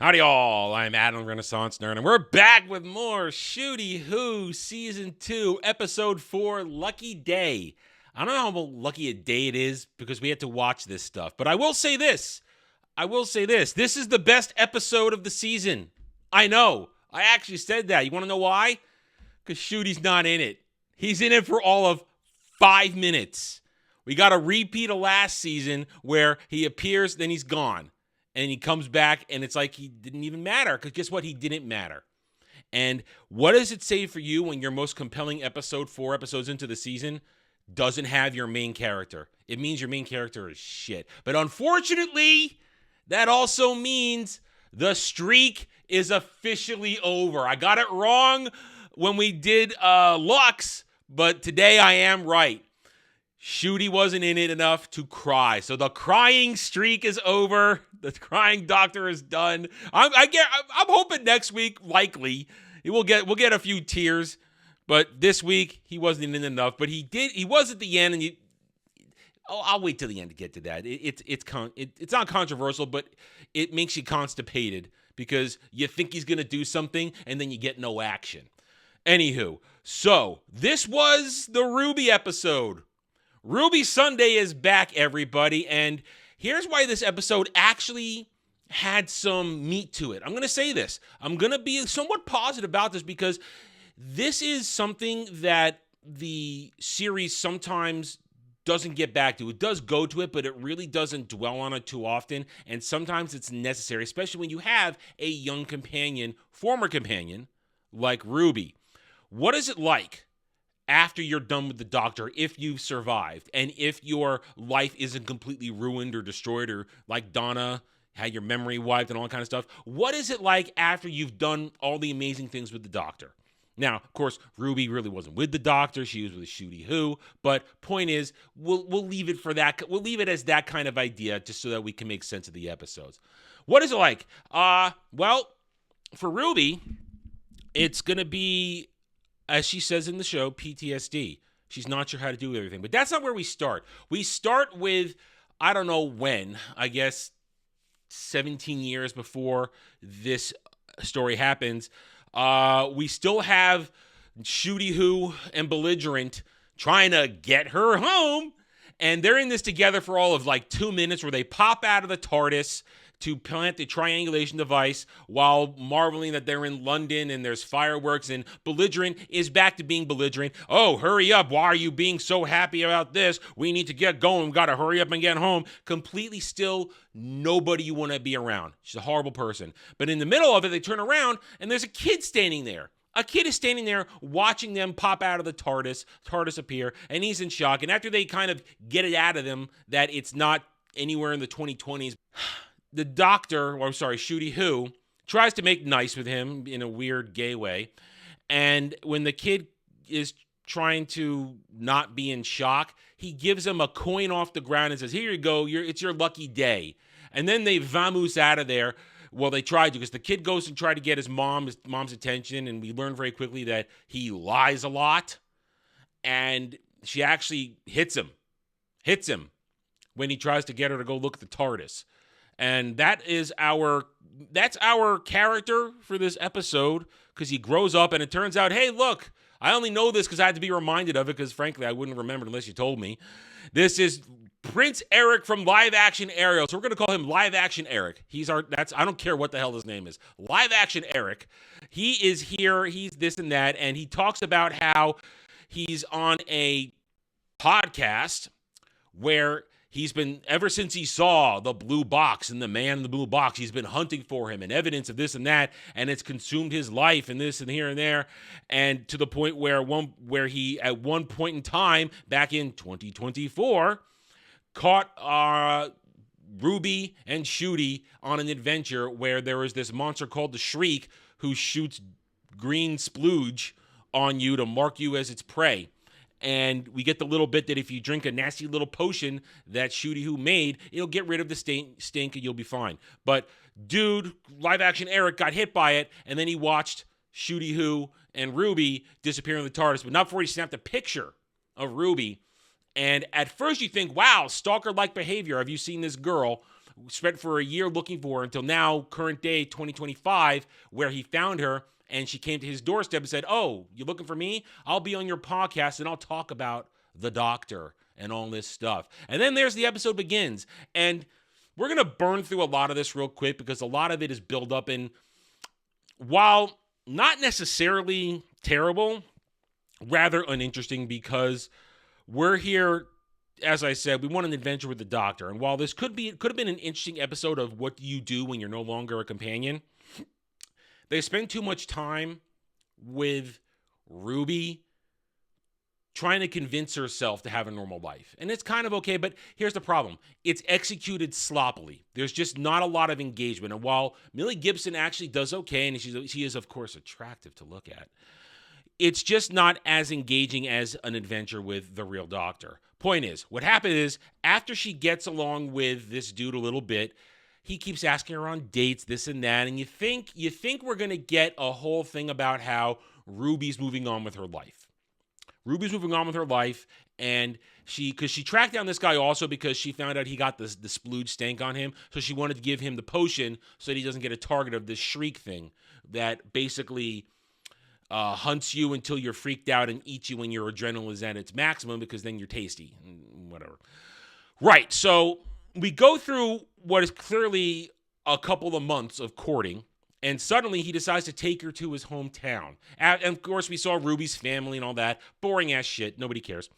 Howdy all, I'm Adam Renaissance Nerd, and we're back with more Ncuti Who Season 2, Episode 4, Lucky Day. I don't know how lucky a day it is because we had to watch this stuff, but I will say this. This is the best episode of the season. I know. I actually said that. You want to know why? Because Ncuti's not in it. He's in it for all of 5 minutes. We got a repeat of last season where he appears, then he's gone. And he comes back, and it's like he didn't even matter. Because guess what? He didn't matter. And what does it say for you when your most compelling episode, 4 episodes into the season, doesn't have your main character? It means your main character is shit. But unfortunately, that also means the streak is officially over. I got it wrong when we did Lux, but today I am right. Ncuti wasn't in it enough to cry. So the crying streak is over. The crying doctor is done. I'm hoping next week, likely, we'll get a few tears. But this week, he wasn't in enough. But he was at the end, and I'll wait till the end to get to that. It's not controversial, but it makes you constipated because you think he's going to do something, and then you get no action. Anywho, so this was the Ruby episode. Ruby Sunday is back, everybody, and here's why this episode actually had some meat to it. I'm going to say this. I'm going to be somewhat positive about this because this is something that the series sometimes doesn't get back to. It does go to it, but it really doesn't dwell on it too often, and sometimes it's necessary, especially when you have a young companion, former companion, like Ruby. What is it like after you're done with the doctor, if you've survived, and if your life isn't completely ruined or destroyed, or like Donna had your memory wiped and all that kind of stuff? What is it like after you've done all the amazing things with the doctor? Now, of course, Ruby really wasn't with the doctor. She was with Ncuti Who. But point is, we'll leave it for that. We'll leave it as that kind of idea just so that we can make sense of the episodes. What is it like? Well, for Ruby, it's going to be, as she says in the show, PTSD. She's not sure how to do everything. But that's not where we start. We start with, I don't know when, I guess 17 years before this story happens. We still have Ncuti Who and Belligerent trying to get her home. And they're in this together for all of like 2 minutes where they pop out of the TARDIS to plant the triangulation device while marveling that they're in London and there's fireworks, and Belligerent is back to being belligerent. Oh, hurry up. Why are you being so happy about this? We need to get going. We've got to hurry up and get home. Completely still nobody you want to be around. She's a horrible person. But in the middle of it, they turn around and there's a kid standing there. A kid is standing there watching them pop out of the TARDIS appear, and he's in shock. And after they kind of get it out of them that it's not anywhere in the 2020s, the doctor, Ncuti Who, tries to make nice with him in a weird gay way. And when the kid is trying to not be in shock, he gives him a coin off the ground and says, here you go, it's your lucky day. And then they vamoose out of there. Well, they tried to, because the kid goes and try to get his mom's attention, and we learn very quickly that he lies a lot. And she actually hits him when he tries to get her to go look at the TARDIS. And that's our character for this episode, because he grows up and it turns out, hey, look, I only know this because I had to be reminded of it, because frankly, I wouldn't remember unless you told me. This is Prince Eric from Live Action Ariel. So we're going to call him Live Action Eric. I don't care what the hell his name is. Live Action Eric. He is here. He's this and that. And he talks about how he's on a podcast where he's been, ever since he saw the blue box and the man in the blue box, he's been hunting for him and evidence of this and that, and it's consumed his life and this and here and there, and to the point where he, at one point in time, back in 2024, caught Ruby and Ncuti on an adventure where there was this monster called the Shriek who shoots green splooge on you to mark you as its prey. And we get the little bit that if you drink a nasty little potion that Ncuti Who made, it'll get rid of the stink and you'll be fine. But dude, Live Action Eric got hit by it, and then he watched Ncuti Who and Ruby disappear in the TARDIS, but not before he snapped a picture of Ruby. And at first you think, wow, stalker-like behavior. Have you seen this girl spent for a year looking for her until now, current day 2025, where he found her and she came to his doorstep and said, "Oh, you looking for me? I'll be on your podcast and I'll talk about the doctor and all this stuff." And then there's the episode begins. And we're going to burn through a lot of this real quick because a lot of it is built up in, while not necessarily terrible, rather uninteresting, because we're here, as I said, we want an adventure with the doctor. And while this could have been an interesting episode of what do you do when you're no longer a companion, they spend too much time with Ruby trying to convince herself to have a normal life. And it's kind of okay, but here's the problem. It's executed sloppily. There's just not a lot of engagement. And while Millie Gibson actually does okay, and she is, of course, attractive to look at, it's just not as engaging as an adventure with the real doctor. Point is, what happened is, after she gets along with this dude a little bit, he keeps asking her on dates, this and that, and you think we're going to get a whole thing about how Ruby's moving on with her life. Ruby's moving on with her life, and because she tracked down this guy also because she found out he got the splooge stank on him, so she wanted to give him the potion so that he doesn't get a target of this shriek thing that basically hunts you until you're freaked out and eats you when your adrenaline is at its maximum, because then you're tasty. Whatever. Right, so we go through what is clearly a couple of months of courting, and suddenly he decides to take her to his hometown. And of course, we saw Ruby's family and all that. Boring ass shit. Nobody cares.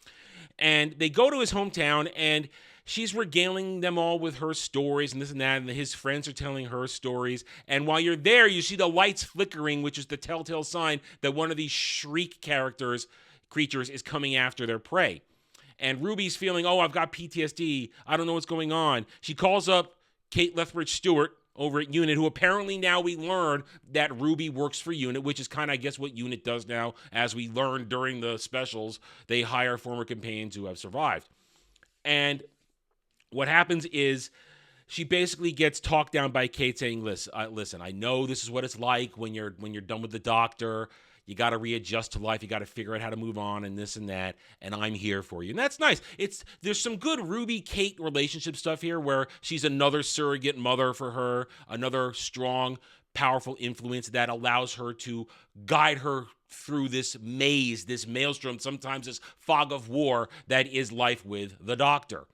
And they go to his hometown, and she's regaling them all with her stories and this and that, and his friends are telling her stories. And while you're there, you see the lights flickering, which is the telltale sign that one of these shriek creatures is coming after their prey. And Ruby's feeling, oh, I've got PTSD. I don't know what's going on. She calls up Kate Lethbridge-Stewart over at UNIT, who apparently now we learn that Ruby works for UNIT, which is kind of, I guess, what UNIT does now. As we learned during the specials, they hire former companions who have survived. And what happens is she basically gets talked down by Kate saying, listen, I know this is what it's like when you're done with the doctor. You got to readjust to life. You got to figure out how to move on and this and that. And I'm here for you. And that's nice. There's some good Ruby-Kate relationship stuff here where she's another surrogate mother for her, another strong, powerful influence that allows her to guide her through this maze, this maelstrom, sometimes this fog of war that is life with the doctor.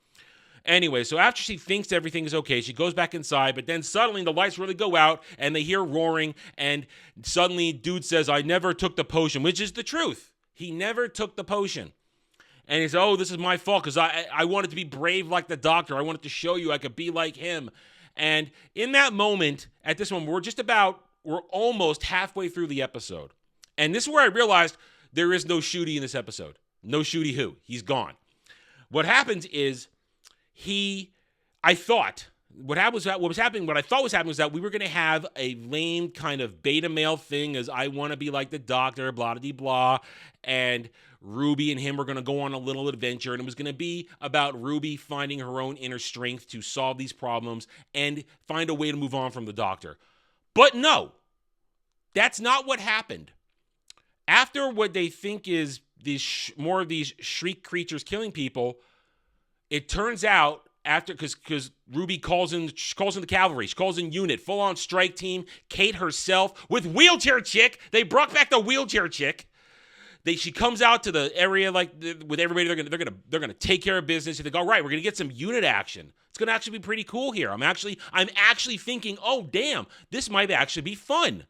Anyway, so after she thinks everything is okay, she goes back inside, but then suddenly the lights really go out, and they hear roaring, and suddenly dude says, I never took the potion, which is the truth. He never took the potion. And he says, oh, this is my fault, because I wanted to be brave like the doctor. I wanted to show you I could be like him. And in that moment, at this moment, we're almost halfway through the episode. And this is where I realized there is no Ncuti in this episode. No Ncuti who. He's gone. What happens is, what I thought was happening was that we were going to have a lame kind of beta male thing as I want to be like the doctor, blah, blah, blah, and Ruby and him were going to go on a little adventure, and it was going to be about Ruby finding her own inner strength to solve these problems and find a way to move on from the doctor. But no, that's not what happened. After what they think is more of these shriek creatures killing people, it turns out because Ruby calls in the cavalry, she calls in UNIT, full-on strike team, Kate herself with wheelchair chick. They brought back the wheelchair chick. She comes out to the area with everybody. They're gonna take care of business. They think, all right, we're gonna get some UNIT action. It's gonna actually be pretty cool here. I'm actually thinking, oh damn, this might actually be fun.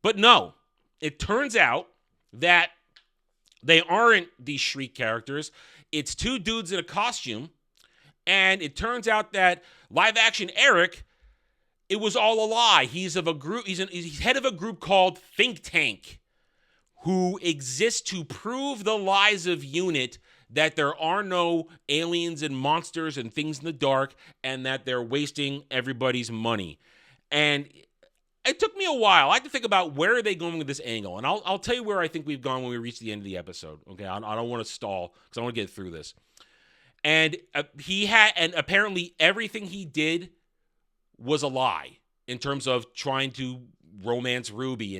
But no, it turns out that they aren't these shriek characters. It's two dudes in a costume, and it turns out that live-action Eric, it was all a lie. He's of a group. He's head of a group called Think Tank, who exists to prove the lies of UNIT that there are no aliens and monsters and things in the dark, and that they're wasting everybody's money. And it took me a while. I had to think about where are they going with this angle. And I'll tell you where I think we've gone when we reach the end of the episode. Okay, I don't want to stall because I want to get through this. And and apparently everything he did was a lie in terms of trying to romance Ruby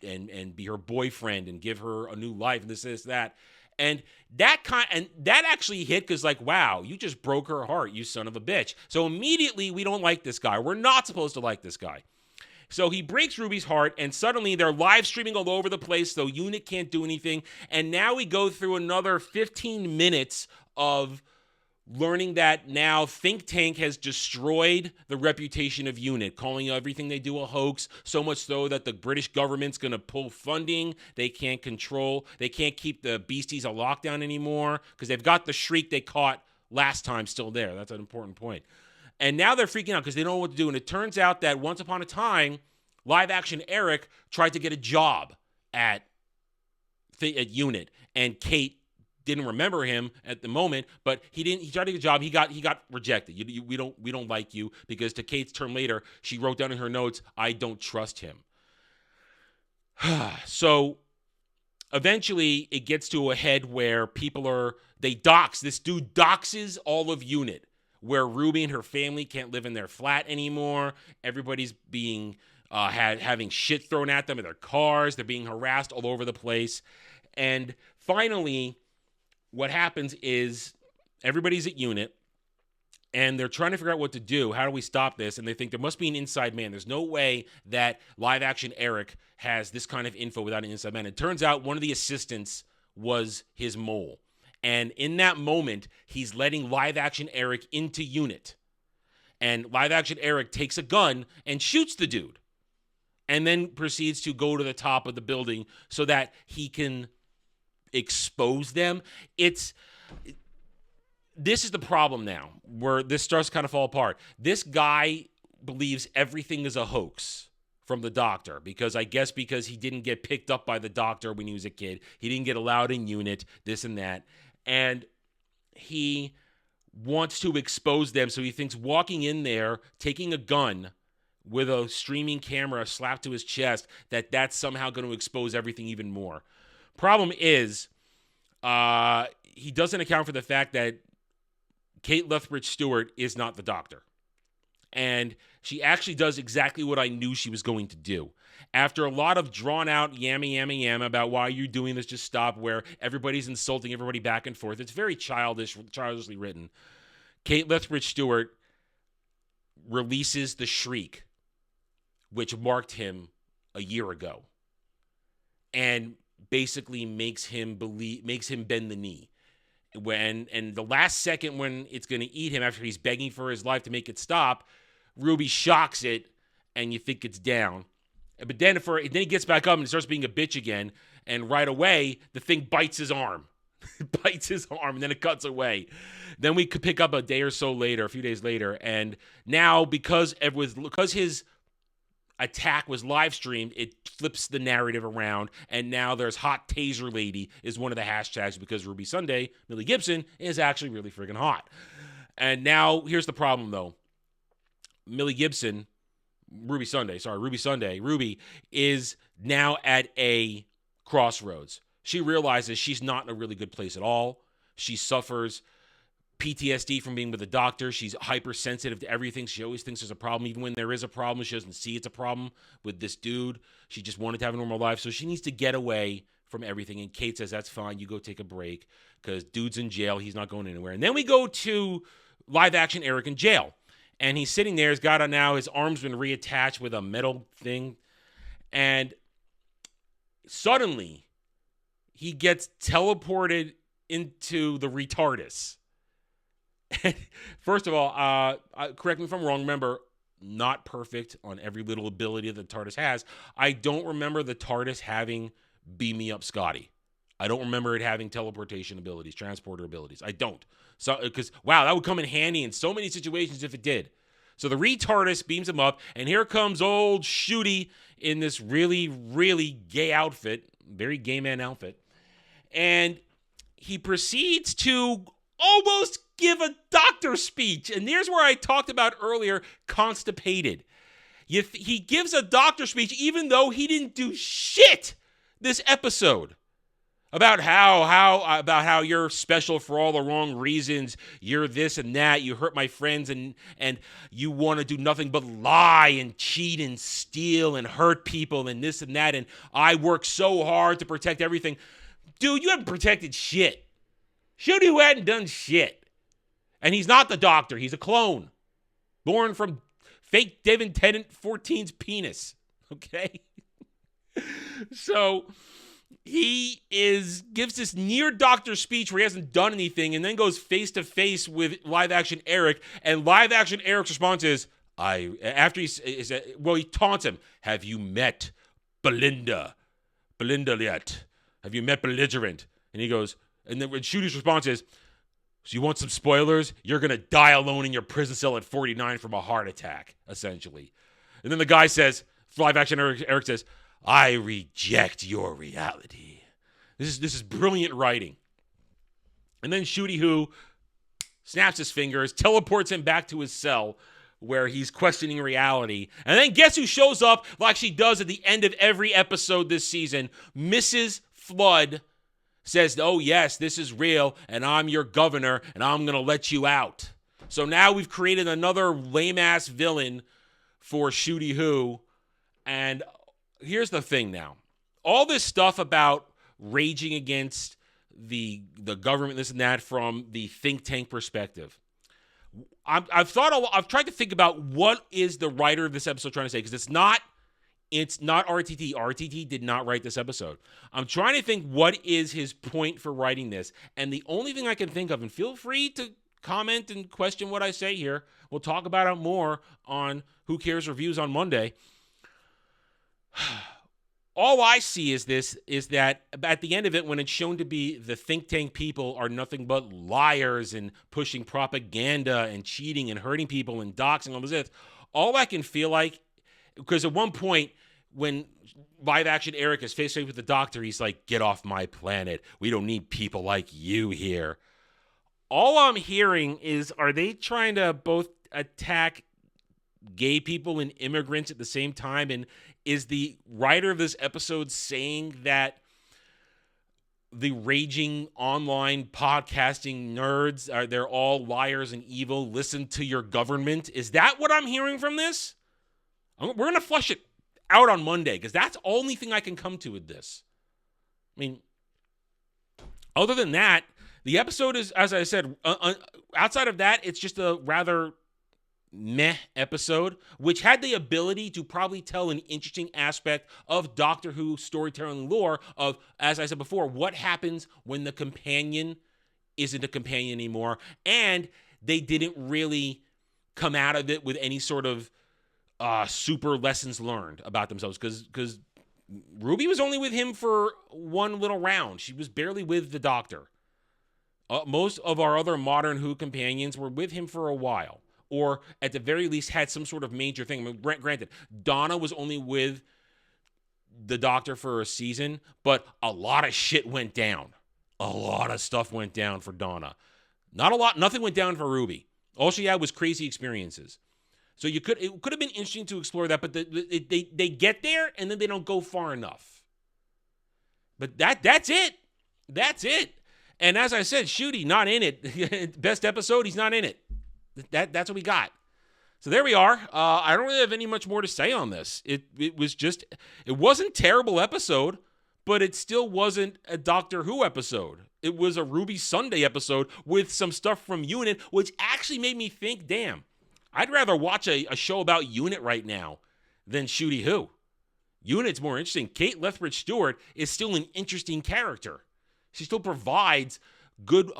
and be her boyfriend and give her a new life and this, that. And that actually hit because, like, wow, you just broke her heart, you son of a bitch. So immediately we don't like this guy. We're not supposed to like this guy. So he breaks Ruby's heart, and suddenly they're live streaming all over the place, so Unit can't do anything. And now we go through another 15 minutes of learning that now Think Tank has destroyed the reputation of Unit, calling everything they do a hoax, so much so that the British government's going to pull funding. They can't keep the beasties on lockdown anymore because they've got the Shriek they caught last time still there. That's an important point. And now they're freaking out because they don't know what to do. And it turns out that once upon a time, live action Eric tried to get a job at Unit, and Kate didn't remember him at the moment, but he tried to get a job. He got rejected. We don't like you, because to Kate's term later, she wrote down in her notes, "I don't trust him." So eventually it gets to a head where this dude doxes all of Unit, where Ruby and her family can't live in their flat anymore. Everybody's being having shit thrown at them in their cars. They're being harassed all over the place. And finally, what happens is everybody's at Unit, and they're trying to figure out what to do. How do we stop this? And they think there must be an inside man. There's no way that live action Eric has this kind of info without an inside man. It turns out one of the assistants was his mole. And in that moment, he's letting live action Eric into Unit. And live action Eric takes a gun and shoots the dude, and then proceeds to go to the top of the building so that he can expose them. This is the problem now, where this starts to kind of fall apart. This guy believes everything is a hoax from the doctor, because he didn't get picked up by the doctor when he was a kid. He didn't get allowed in Unit, this and that. And he wants to expose them, so he thinks walking in there, taking a gun with a streaming camera slapped to his chest, that's somehow going to expose everything even more. Problem is, he doesn't account for the fact that Kate Lethbridge Stewart is not the doctor. And she actually does exactly what I knew she was going to do. After a lot of drawn-out yammy about why you're doing this, just stop, where everybody's insulting everybody back and forth. It's very childishly written. Kate Lethbridge Stewart releases the Shriek, which marked him a year ago, and basically makes him bend the knee. And the last second when it's going to eat him, after he's begging for his life to make it stop, Ruby shocks it, and you think it's down. But then he gets back up and starts being a bitch again, and right away the thing bites his arm. It bites his arm, and then it cuts away. Then we could pick up a few days later, and now because his attack was live streamed, it flips the narrative around, and now there's Hot Taser Lady is one of the hashtags, because Ruby Sunday, Millie Gibson, is actually really freaking hot. And now here's the problem, though. Ruby is now at a crossroads. She realizes she's not in a really good place at all. She suffers PTSD from being with a doctor. She's hypersensitive to everything. She always thinks there's a problem. Even when there is a problem, she doesn't see it's a problem with this dude. She just wanted to have a normal life. So she needs to get away from everything. And Kate says, that's fine. You go take a break, because dude's in jail. He's not going anywhere. And then we go to live action Eric in jail. And he's sitting there. He's got his arm's been reattached with a metal thing. And suddenly he gets teleported into the retardus. First of all, correct me if I'm wrong. Remember, not perfect on every little ability that the TARDIS has. I don't remember the TARDIS having Beam Me Up Scotty. I don't remember it having teleportation abilities, transporter abilities. I don't. So, because, wow, that would come in handy in so many situations if it did. So the retardus beams him up, and here comes old Ncuti in this really, really gay outfit, very gay man outfit. And he proceeds to almost give a doctor speech. And here's where I talked about earlier, constipated. He gives a doctor speech even though he didn't do shit this episode. About how you're special for all the wrong reasons. You're this and that. You hurt my friends, and you want to do nothing but lie and cheat and steal and hurt people and this and that. And I work so hard to protect everything. Dude, you haven't protected shit. Ncuti who hadn't done shit. And he's not the Doctor. He's a clone. Born from fake David Tennant 14's penis. Okay? So he gives this near Doctor speech where he hasn't done anything and then goes face to face with live action Eric. And live action Eric's response is, he taunts him. Have you met Belinda yet? Have you met Belligerent? And he goes, and then Ncuti's response is, so you want some spoilers? You're going to die alone in your prison cell at 49 from a heart attack, essentially. And then the guy says, live action Eric says, I reject your reality. This is brilliant writing. And then Ncuti, who snaps his fingers, teleports him back to his cell where he's questioning reality. And then guess who shows up like she does at the end of every episode this season? Mrs. Flood says, oh yes, this is real, and I'm your governor, and I'm going to let you out. So now we've created another lame-ass villain for Ncuti Who. And here's the thing now. All this stuff about raging against the government, this and that, from the think tank perspective. I've tried to think about what is the writer of this episode trying to say, because it's not RTT. RTT did not write this episode. I'm trying to think what is his point for writing this. And the only thing I can think of, and feel free to comment and question what I say here. We'll talk about it more on Who Cares Reviews on Monday. All I see is that at the end of it, when it's shown to be the think tank people are nothing but liars and pushing propaganda and cheating and hurting people and doxing all this, all I can feel like, because at one point when live action Eric is face to face with the Doctor, he's like, get off my planet. We don't need people like you here. All I'm hearing is, are they trying to both attack gay people and immigrants at the same time? And is the writer of this episode saying that the raging online podcasting nerds they're all liars and evil? Listen to your government. Is that what I'm hearing from this? We're going to flush it out on Monday, because that's the only thing I can come to with this. I mean, other than that, the episode is, as I said, outside of that, it's just a rather meh episode, which had the ability to probably tell an interesting aspect of Doctor Who storytelling lore of, as I said before, what happens when the companion isn't a companion anymore. And they didn't really come out of it with any sort of super lessons learned about themselves, because Ruby was only with him for one little round. She was barely with the Doctor. Most of our other modern Who companions were with him for a while, or at the very least had some sort of major thing. I mean, granted, Donna was only with the Doctor for a season, but a lot of shit went down. A lot of stuff went down for Donna. Nothing went down for Ruby. All she had was crazy experiences. So it could have been interesting to explore that, but they get there and then they don't go far enough. But that's it. That's it. And as I said, Ncuti, not in it. Best episode, he's not in it. That's what we got. So there we are. I don't really have any much more to say on this. It wasn't a terrible episode, but it still wasn't a Doctor Who episode. It was a Ruby Sunday episode with some stuff from UNIT, which actually made me think, damn, I'd rather watch a show about UNIT right now than Ncuti Who. UNIT's more interesting. Kate Lethbridge-Stewart is still an interesting character. She still provides good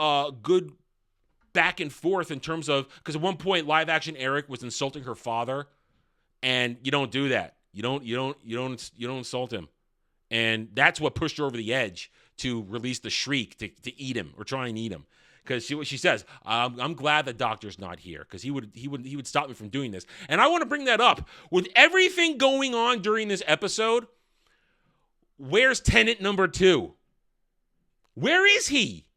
back and forth in terms of, because at one point live action Eric was insulting her father, and you don't do that. You don't insult him, and that's what pushed her over the edge to release the Shriek to eat him or try and eat him. Because she says, I'm glad the Doctor's not here, because he would stop me from doing this. And I want to bring that up. With everything going on during this episode, where's Tenant number 2? Where is he?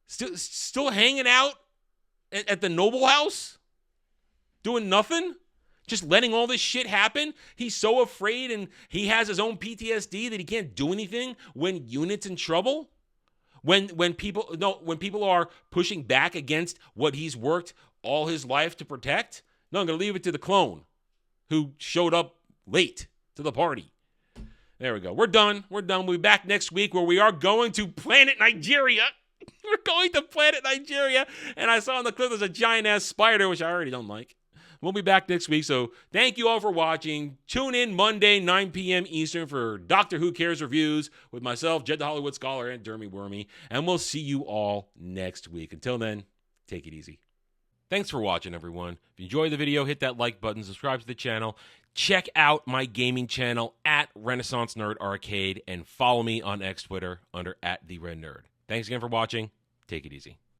Still hanging out at the Noble House? Doing nothing? Just letting all this shit happen? He's so afraid, and he has his own PTSD that he can't do anything when UNIT's in trouble? When people are pushing back against what he's worked all his life to protect? No, I'm going to leave it to the clone who showed up late to the party. There we go. We're done. We'll be back next week where we are going to Planet Nigeria. We're going to Planet Nigeria. And I saw in the clip there's a giant-ass spider, which I already don't like. We'll be back next week. So thank you all for watching. Tune in Monday, 9 p.m. Eastern for Doctor Who Cares Reviews with myself, Jed the Hollywood Scholar, and Dermy Wormy. And we'll see you all next week. Until then, take it easy. Thanks for watching, everyone. If you enjoyed the video, hit that like button, subscribe to the channel. Check out my gaming channel at Renaissance Nerd Arcade and follow me on X Twitter under @TheRedNerd. Thanks again for watching. Take it easy.